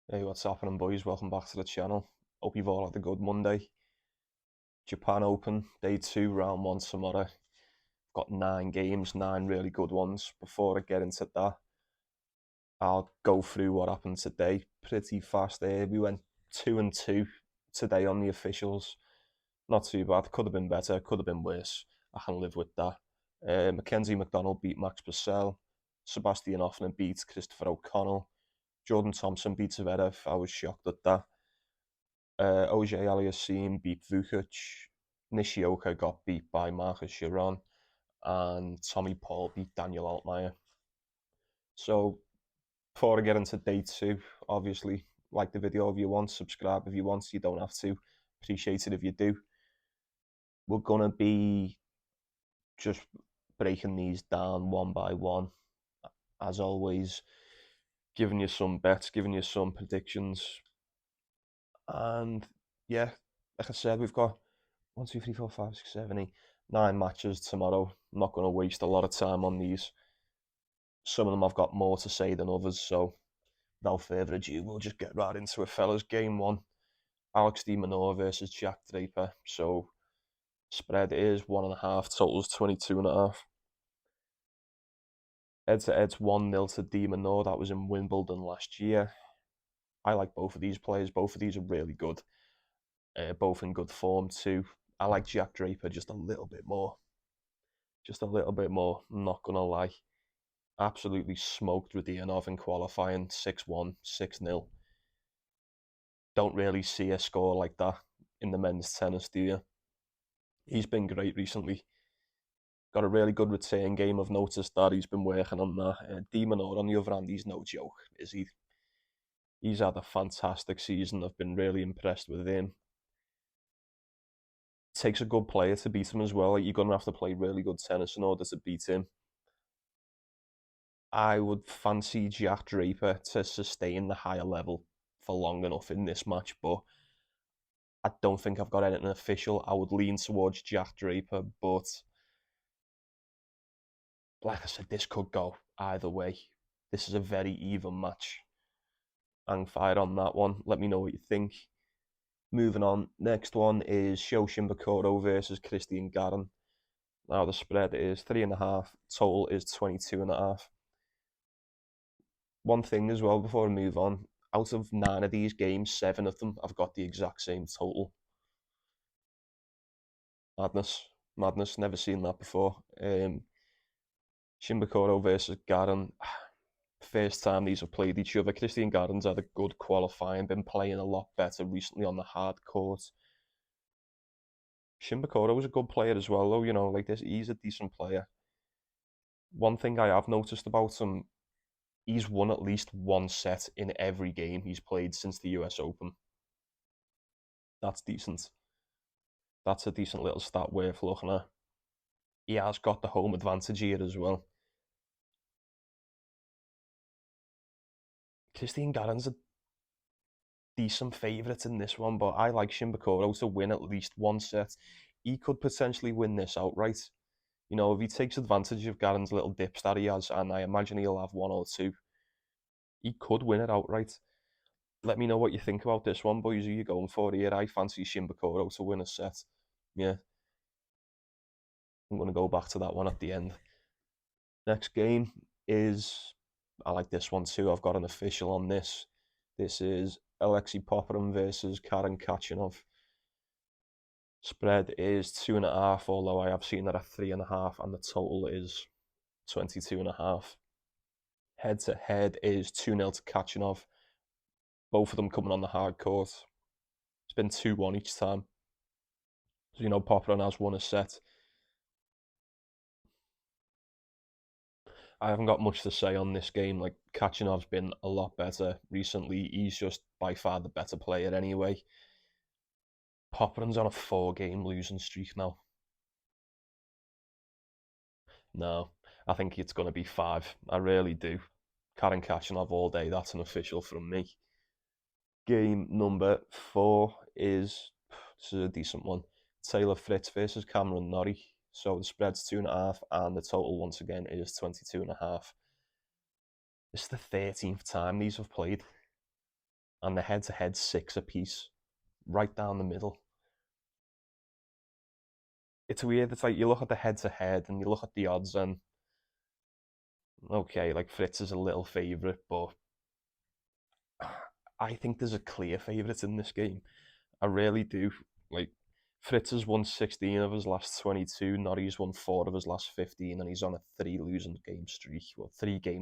Hey, what's happening, boys? Welcome back to the channel. Hope you've all had a good Monday. Japan Open, day 2, round 1 tomorrow. Got 9 games, 9 really good ones. Before I get into that, I'll go through what happened today pretty fast there. We went 2 and 2 today on the officials. Not too bad. Could have been better, could have been worse. I can live with that. Mackenzie McDonald beat Max Purcell. Sebastian Hoffman beat Christopher O'Connell. Jordan Thompson beat Zverev. I was shocked at that. OJ Aliassime beat Vukic. Nishioka got beat by Marcus Giron. And Tommy Paul beat Daniel Altmaier. So, before I get into day 2, obviously, like the video if you want, subscribe if you want, you don't have to. Appreciate it if you do. We're going to be just breaking these down one by one. As always, giving you some bets, giving you some predictions. And yeah, like I said, we've got 1, 2, 3, 4, 5, 6, 7, 8, 9 matches tomorrow. I'm not going to waste a lot of time on these. Some of them I've got more to say than others, so without further ado, we'll just get right into it, fellas. Game 1, Alex de Minaur versus Jack Draper. So spread is 1.5, totals 22.5. Head-to-head's 1-0 to de Minaur. That was in Wimbledon last year. I like both of these players. Both of these are really good. Both in good form too. I like Jack Draper just a little bit more. Just a little bit more, I'm not going to lie. Absolutely smoked Rodionov in qualifying, 6-1, 6-0. Don't really see a score like that in the men's tennis, do you? He's been great recently. Got a really good return game. I've noticed that he's been working on that. de Minaur, on the other hand, he's no joke, is he? He's had a fantastic season. I've been really impressed with him. Takes a good player to beat him as well. You're going to have to play really good tennis in order to beat him. I would fancy Jack Draper to sustain the higher level for long enough in this match, but I don't think I've got anything official. I would lean towards Jack Draper, but like I said, this could go either way. This is a very even match. Hang fire on that one. Let me know what you think. Moving on, next one is Sho Shimabukuro versus Christian Garin. Now the spread is 3.5, total is 22.5. One thing as well before I move on, out of 9 of these games, 7 of them I've got the exact same total. Madness, never seen that before. Shimabukuro versus Garin, first time these have played each other. Christian Garin's had a good qualifying, been playing a lot better recently on the hard court. Shimabukuro was a good player as well, though, like this, he's a decent player. One thing I have noticed about him, he's won at least one set in every game he's played since the US Open. That's decent. That's a decent little stat worth looking at. He has got the home advantage here as well. Christian Garin's a decent favourite in this one, but I like Shimabukuro to win at least one set. He could potentially win this outright. If he takes advantage of Garin's little dips that he has, and I imagine he'll have one or two, he could win it outright. Let me know what you think about this one, boys. Who are you going for here? I fancy Shimabukuro to win a set. Yeah. I'm going to go back to that one at the end. Next game is, I like this one too. I've got an official on this. This is Alexei Popyrin versus Karen Khachanov. Spread is 2.5, although I have seen that at 3.5, and the total is 22.5. Head to head is 2-0 to Khachanov. Both of them coming on the hard court. It's been 2-1 each time. So, Popyrin has won a set. I haven't got much to say on this game. Like, Khachanov's been a lot better recently. He's just by far the better player anyway. Popyrin's on a 4-game losing streak now. No, I think it's going to be 5. I really do. Karen Khachanov all day. That's an official from me. Game number 4 is, this is a decent one, Taylor Fritz versus Cameron Norrie. So the spread's 2.5, and the total once again is 22.5. This is the 13th time these have played, and the head-to-head 6 apiece, right down the middle. It's weird. It's like you look at the head-to-head and you look at the odds, and okay, like Fritz is a little favourite, but I think there's a clear favourite in this game. I really do. Like, Fritz has won 16 of his last 22, Norrie's won 4 of his last 15, and he's on a 3-game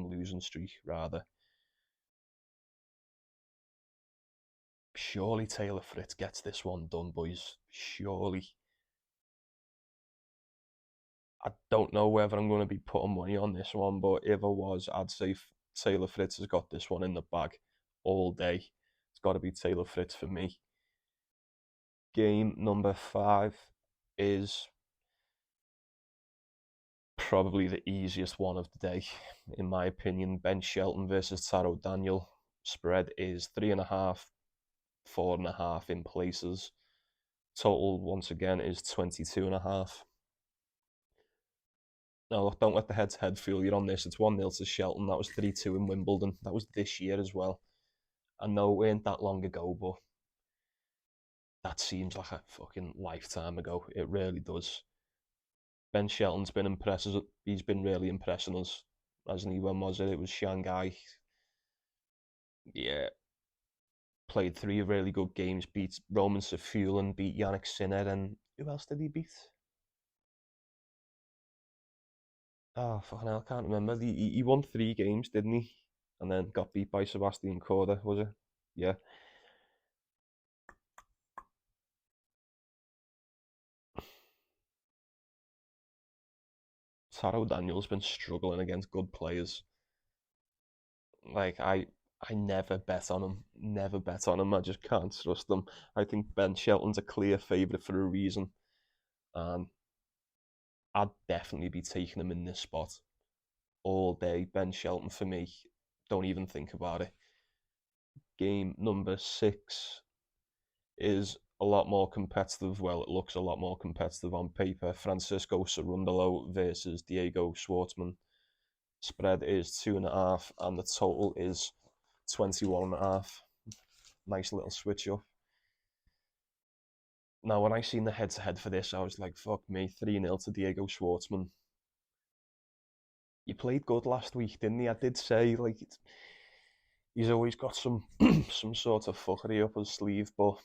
losing streak, rather. Surely Taylor Fritz gets this one done, boys. Surely. I don't know whether I'm going to be putting money on this one, but if I was, I'd say Taylor Fritz has got this one in the bag all day. It's got to be Taylor Fritz for me. Game number 5 is probably the easiest one of the day, in my opinion. Ben Shelton versus Taro Daniel. Spread is 3.5, 4.5 in places. Total, once again, is 22.5. No, look, don't let the head-to-head fool you on this. It's 1-0 to Shelton. That was 3-2 in Wimbledon. That was this year as well. I know it weren't that long ago, but that seems like a fucking lifetime ago. It really does. Ben Shelton's been impressive. He's been really impressing us, hasn't he? When was it? It was Shanghai. Yeah, played 3 really good games. Beat Roman Safiullin, beat Yannick Sinner, and who else did he beat? Oh, fucking hell, I can't remember. He won 3 games, didn't he? And then got beat by Sebastian Korda, was it? Yeah. Taro Daniel's been struggling against good players. Like I never bet on him. Never bet on him. I just can't trust him. I think Ben Shelton's a clear favourite for a reason. And I'd definitely be taking him in this spot all day. Ben Shelton for me. Don't even think about it. Game number 6 is a lot more competitive. Well, it looks a lot more competitive on paper. Francisco Cerundolo versus Diego Schwartzman. Spread is 2.5, and the total is 21.5. Nice little switch up. Now, when I seen the head-to-head for this, I was like, "Fuck me, 3-0 to Diego Schwartzman." He played good last week, didn't he? I did say like he's always got some some sort of fuckery up his sleeve, but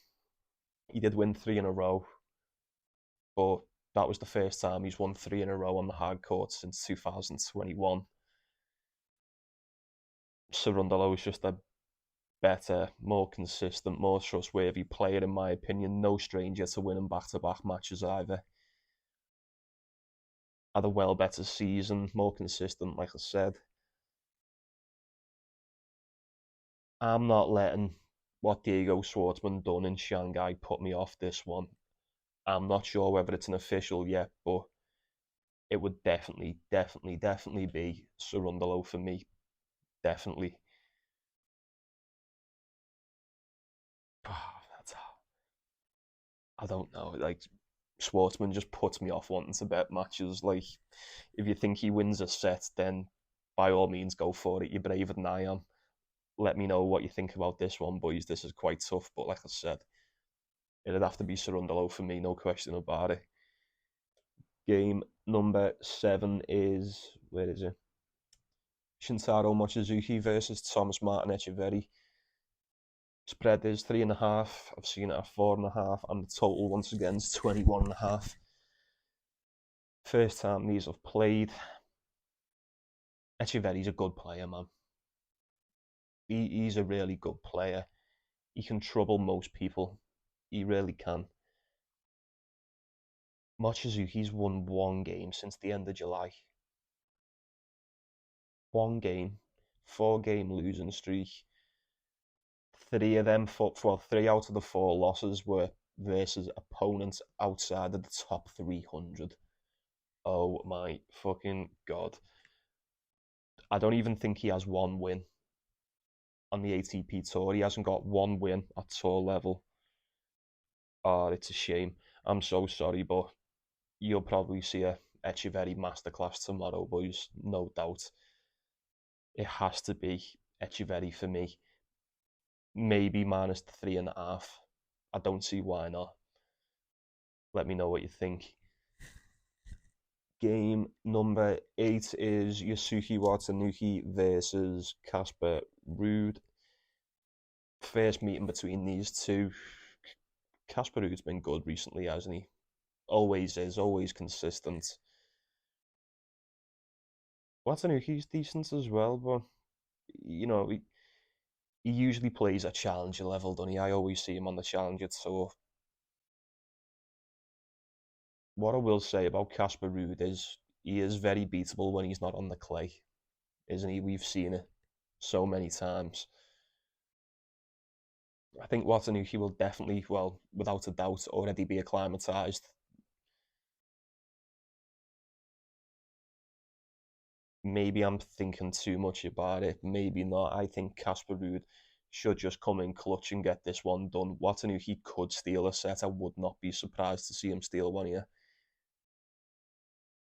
he did win 3 in a row. But that was the first time he's won 3 in a row on the hard court since 2021. Cerundolo is just a better, more consistent, more trustworthy player, in my opinion. No stranger to winning back-to-back matches either. Had a well better season, more consistent, like I said. I'm not letting what Diego Schwartzman done in Shanghai put me off this one. I'm not sure whether it's an official yet, but it would definitely be Cerundolo for me. Definitely. I don't know. Like, Schwartzman just puts me off wanting to bet matches. Like, if you think he wins a set, then by all means go for it. You're braver than I am. Let me know what you think about this one, boys. This is quite tough, but like I said, it'd have to be Cerundolo for me, no question about it. Game number 7 is, where is it? Shintaro Mochizuki versus Thomas Martin Echeverry. Spread is 3.5. I've seen it at 4.5, and the total once again is 21.5. First time these have played. Echeverry's a good player, man. He's a really good player. He can trouble most people. He really can. Mochizuki's won 1 game since the end of July. 1 game, 4-game losing streak. 3 of them, 3 out of the 4 losses were versus opponents outside of the top 300. Oh my fucking god. I don't even think he has 1 win on the ATP tour. He hasn't got 1 win at tour level. Oh, it's a shame. I'm so sorry, but you'll probably see a Echeverry masterclass tomorrow, boys. No doubt. It has to be Echeverry for me. maybe minus the 3.5. I don't see why not. Let me know what you think. Game number 8 is Yasuki Watanuki versus Casper Ruud. First meeting between these two. Casper Ruud's been good recently, hasn't he? Always is, always consistent. Watanuki's decent as well, but you know, he usually plays at challenger level, doesn't he? I always see him on the challenger tour. What I will say about Casper Ruud is he is very beatable when he's not on the clay, isn't he? We've seen it so many times. I think Watanuki will definitely, well, without a doubt, already be acclimatized. Maybe I'm thinking too much about it. Maybe not. I think Casper Ruud should just come in clutch and get this one done. Watanuki could steal a set. I would not be surprised to see him steal one here.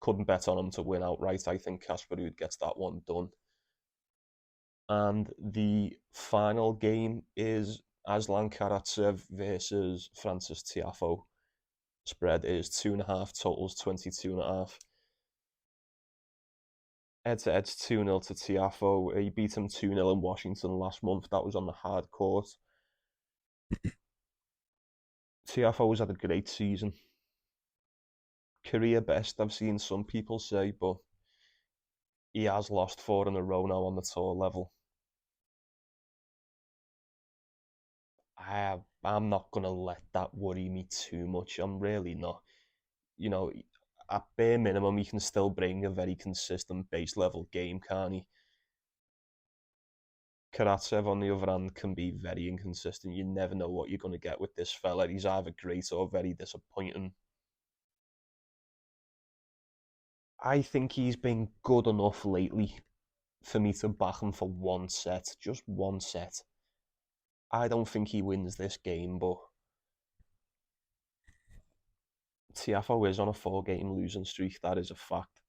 Couldn't bet on him to win outright. I think Casper Ruud gets that one done. And the final game is Aslan Karatsev versus Francis Tiafoe. Spread is 2.5, totals 22.5. Head-to-head's 2-0 to Tiafoe. He beat him 2-0 in Washington last month. That was on the hard court. Tiafoe's had a great season. Career best, I've seen some people say, but he has lost 4 in a row now on the tour level. I'm not going to let that worry me too much. I'm really not. You know, at bare minimum, he can still bring a very consistent base level game, can't he? Karatsev, on the other hand, can be very inconsistent. You never know what you're going to get with this fella. He's either great or very disappointing. I think he's been good enough lately for me to back him for one set, just one set. I don't think he wins this game, but Tiafoe is on a 4-game losing streak. That is a fact.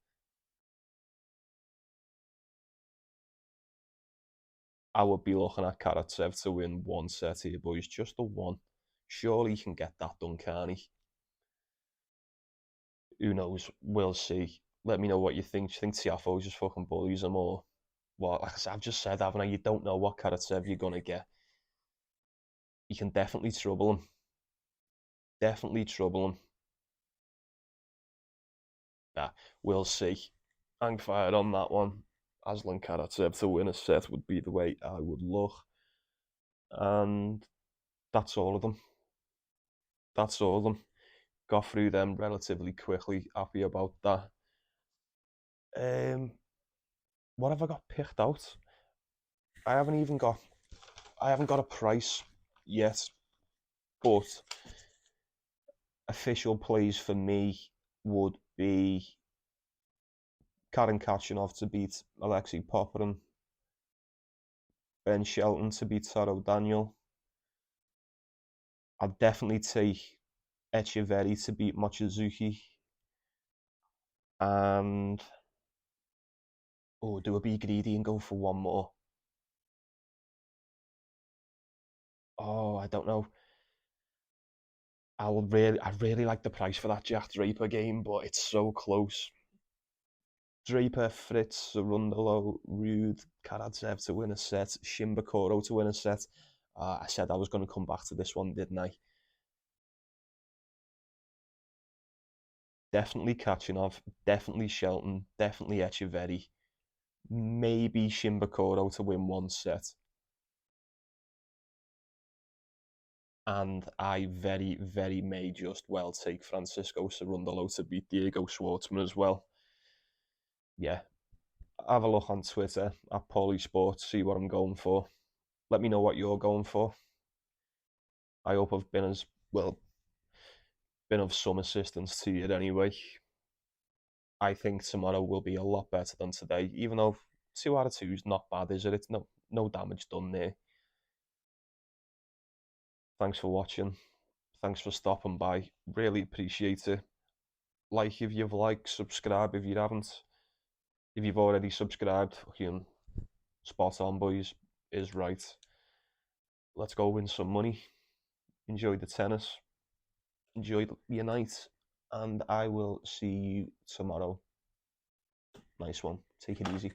I would be looking at Karatsev to win one set here, boys. Just the one. Surely he can get that done, can't he? Who knows? We'll see. Let me know what you think. Do you think Tiafoe just fucking bullies him, or what? Like I've just said, haven't I? You don't know what Karatsev you're going to get. You can definitely trouble him. Definitely trouble him. Yeah, we'll see. Hang fire on that one. Aslan Karatsev to win a set would be the way I would look. And that's all of them. That's all of them. Got through them relatively quickly. Happy about that. Um, what have I got picked out? I haven't even got. I haven't got a price yet, but official plays for me would be Karen Kachanov to beat Alexei Popyrin, Ben Shelton to beat Taro Daniel. I'd definitely take Echeverry to beat Mochizuki. And do a be greedy and go for one more? I don't know. I really like the price for that Jack Draper game, but it's so close. Draper, Fritz, Rundalo, Rude, Karatsev to win a set, Shimbakoro to win a set. I said I was going to come back to this one, didn't I? Definitely Kachanov, definitely Shelton, definitely Echeverry, maybe Shimbakoro to win one set. And I very, very may just well take Francisco Cerundolo to beat Diego Schwartzman as well. Yeah, have a look on Twitter at Paulie Sports, see what I'm going for. Let me know what you're going for. I hope I've been of some assistance to you anyway. I think tomorrow will be a lot better than today, even though 2 out of 2 is not bad, is it? It's no damage done there. Thanks for watching. Thanks for stopping by. Really appreciate it. Like if you've liked, subscribe if you haven't. If you've already subscribed, fucking spot on, boys, is right. let's go win some money. Enjoy the tennis. Enjoy your night. And I will see you tomorrow. Nice one. Take it easy.